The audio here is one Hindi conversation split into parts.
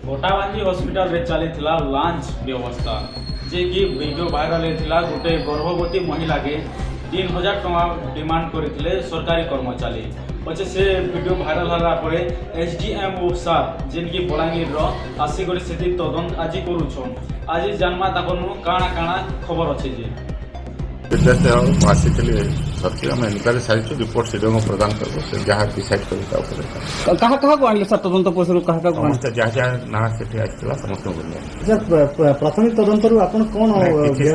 कोटाबांजी हॉस्पिटल रे चलीथिला लंच व्यवस्था जे कि वीडियो वायरल होता गोटे गर्भवती महिला के 3000 टका डिमांड करते सरकारी कर्मचारी पचे से वीडियो वायरल होला परे एसडीएम सार जेन की बलांगीर आसिक से तदंत आज करुछन आज जानमा ताकनु काଣା काଣା खबर अच्छे जे आसिकली सत्य आम इनक्वारी सारी रिपोर्ट सीडीओ प्रदान कर जहाँ डिसाइड कर कहाँ को आनले सर तदंत पैसा कहाँ समस्त जहाँ जहाँ ना से आसला समस्त सर प्राथमिक तदंतर आपण कौन कही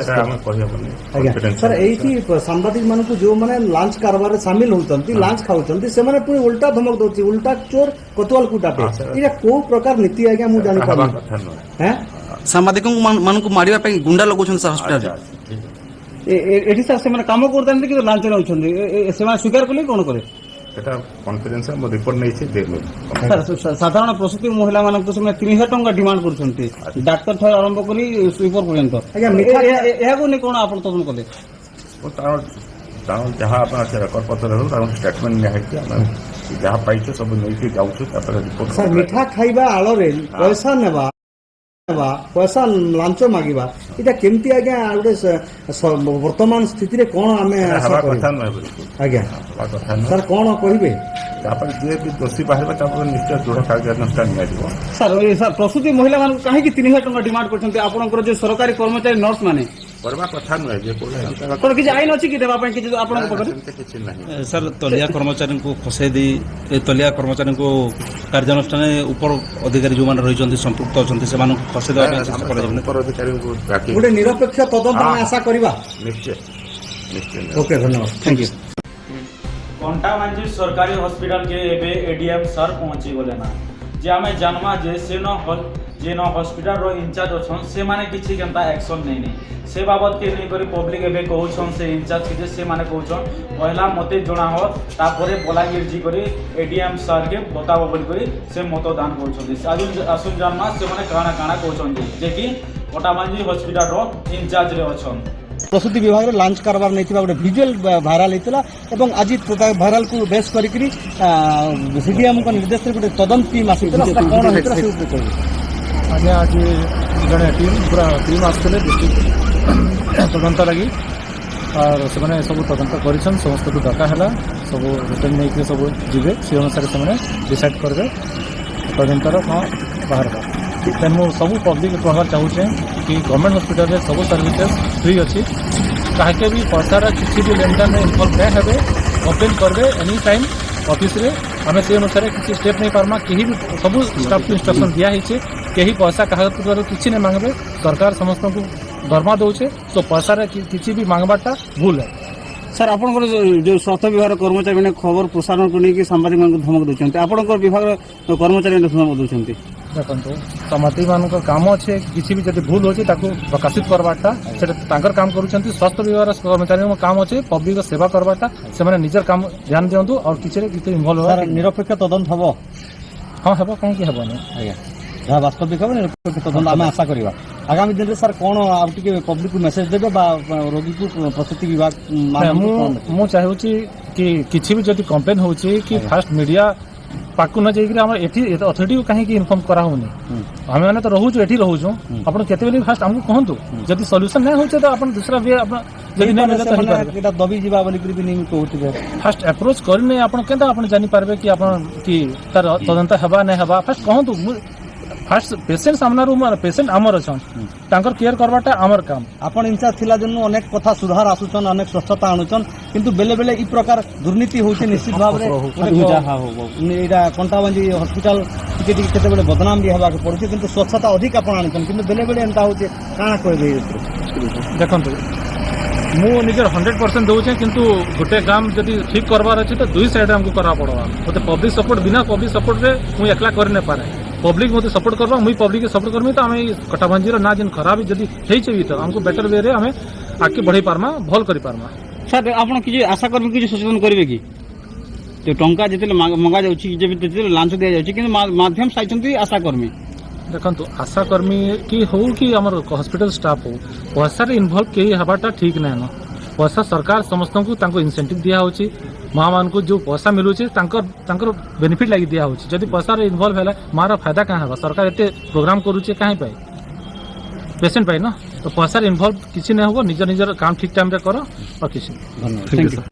सर यही सांबादिक मानक जो मैंने लांच कारबार सामिल होती लांच खाऊँ से पुणी उल्टा धमक दौर उल्टा चोर कोतवाल कुटाटे ये कौ प्रकार नीति आज्ञा मुझे जानी सांबादिक मानक मारे गुंडा लगुन सर हस्पिटाल एठी सर से काम करते कि लांच नौछंदी से स्वीकार कले कौन करे এটা কনফিডেন্স মো রিপোর্ট নেইছি দেখলো साधारण प्रसूति महिला मानक से 3000 टंका डिमांड करछंती डाक्टर ठार आरंभ करी सुपर पर्यंत आज्ञा मिठा एहागो ने कोन आपण तदन कले तार जहाँ आप रेकर्ड पत्र रहल तार स्टेटमेंट निया है जहाँ पाइछ सब नैके जाउछु तापर रिपोर्ट सर मिठा खाइबा आलोरे पैसा नेबा पैसा लांच मागिबा इटा केमती आज्ञा गोटे वर्तमान स्थिति रे कोन आमे आशा कथा करी न आज्ञा कथा न सर कोन कहिबे तापर जे भी दोषी बाहर तापर निश्चय दृढ़ कार्यानुष्ठान निया सर प्रसूति महिला मान काहे कि 3000 टंका डिमांड करछंती आपनकर जो सरकारी कर्मचारी नर्स माने करबा कथा न जे कोन किछ आइन अछि कि देबा पय किछ आपन पकड़ किछ नहीं सर तलिया कर्मचारी को फसई दी तलिया कर्मचारी को कार्यानुष्ठान ऊपर अधिकारी जो मान रही संपृक्त अच्छा से फसई देवा ऊपर अधिकारी को गोटे निरपेक्ष तदंत आमे आशा करबा निश्चय निश्चय ओके धन्यवाद थैंक यू कोटाबांजी सरकारी हॉस्पिटल के एबे एडीएम सर पहुंची गले ना जे आमे जानमा जे जेन हॉस्पिटल रो इंचार्ज अछन से माने किछि केनता एक्शन नै से बाबत के नहीं करी पब्लिक एबे कहउछन से इंचार्ज के से माने कहउछन पहला मते जणा हो तापरे बलागीर जी करी एडीएम सर के बताबो बोल करी से मतदान करछन आसुन जानमा से माने काना काना कहउछन जे कि कोटाबांजी हॉस्पिटल रो इंचार्ज रे अछन प्रसूति विभाग लांच कारबार नहीं गोटे भिजुआल भाइराल होता और आज भाइराल को बेस करी सीडीएम निर्देश गोटे तदंत टीम आस आज्ञा आज जड़े टीम पूरा टीम आसते डिस्ट्रिक्ट तदंत लगी और से सब तदंत कर समस्त को डका है सब रिटर्न नहीं सब जीवे से अनुसार से डिसाइड करेंगे तदंतर कौन बाहर तेणु सब पब्लिक कहवार चाहूचे कि गवर्नमेंट हॉस्पिटल में सब सर्विसेज फ्री अच्छी कहीं भी पैसार किसी भी लेनदेन में इनवल्व नहीं हे कंप्लेन करेंगे एनी टाइम ऑफिस रे आम से अनुसार किसी स्टेप नहीं पार्मा कहीं भी सब स्टाफ को इंस्ट्रक्शन दिखाई कहीं पैसा कागज किसी नहीं मांगे सरकार समस्त को दरमा दौचे तो पैसा किसी भी मांगबाटा भूल है सर आप जो स्वास्थ्य विभाग कर्मचारी मैंने खबर प्रसारण को लेकिन सांबादिक धमक दूसरे आप विभाग कर्मचारी धमक दूसरे देखो सामाजिक मान काम अच्छे किसी भी जब भूल होती प्रकाशित करवाटा से काम कर स्वास्थ्य विभाग कर्मचारी काम अच्छे पब्लिक सेवा करवाटा से निजर काम ध्यान दिंतु और किसी इनवल्व निरपेक्ष तदंत हम हाँ हम कहीं हेनी आज्ञा जहाँ वास्तविक हम निरपेक्ष तदंत आम आशा करवा आगामी दिन में सर कौन आप पब्लिक को मेसेज देवे रोगी को प्रसूति विभाग मु चाहूँगी कि किसी भी जब कम्प्लेन हो फास्ट मीडिया पाकु न जाइए अथॉरिटी को कहीं इनफॉर्म कराऊनी आम मैंने तो रोचु ये रोचु आप केते फास्ट आमको कहतु जब सॉल्यूशन नहीं हो तो आप दूसरा वे दबी जा कहते फास्ट अप्रोच करने आप जानी पारे कि तार तदंत हवा नहीं हवा फास्ट कहतु फास्ट पेशेंट सामना पेशेंट आमर अच्छा केयर करवाटा आमर काम आपण इंचार्ज थिला जन्नु अनेक कथा सुधार आसुचन अनेक स्वच्छता आणुचन किंतु बेले बेले ई प्रकार दुर्नीति होउचे निश्चित भाव रे एटा कोटाबांजी हॉस्पिटल टिके केते बेले बदनाम भी हवा के पड़ुचे किंतु स्वच्छता अधिक आपण आणुचन किंतु बेले बेले एंता होउचे काना कहबे देखंतु मु निजर 100% दउचे किंतु गोटे काम जदि ठीक करबार अछि तो दुई साइड हमको करा पड़वा मते पब्लिक सपोर्ट बिना पब्लिक सपोर्ट रे मु एकला कर नै पारे पब्लिक मते सपोर्ट करबा मुई पब्लिक के सपोर्ट करमी तो आमे कोटाबांजी रो ना जिन खराब जदि हेइ छै तो हमको बेटर वे रे हमें आके बढ़ई पारमा भल करि पारमा सर आपण कि आशा करबी कि सचेतन करबे कि तो टंका जेते मंगा जाउछि जे जेते लांच दिया जाउछि कि माध्यम साइचंती आशा कर्मी देखो आशाकर्मी कि हो कि आम हॉस्पिटल स्टाफ हो पैसा इनवल्व कहीं हवाटा ठीक ना पैसा सरकार समस्त को इनसेंटिव दिया होची माँ मान को जो पैसा मिलूचे बेनिफिट लगी दिया होची जदि पैसा इन्वॉल्व है माँ फायदा क्या है सरकार एते प्रोग्राम करुचे कहीं पाए पेशेंट पाए ना तो पैसा इन्वॉल्व किसी नहीं हो निज निजर काम ठीक टाइम रे करो और किसी धन्यवाद।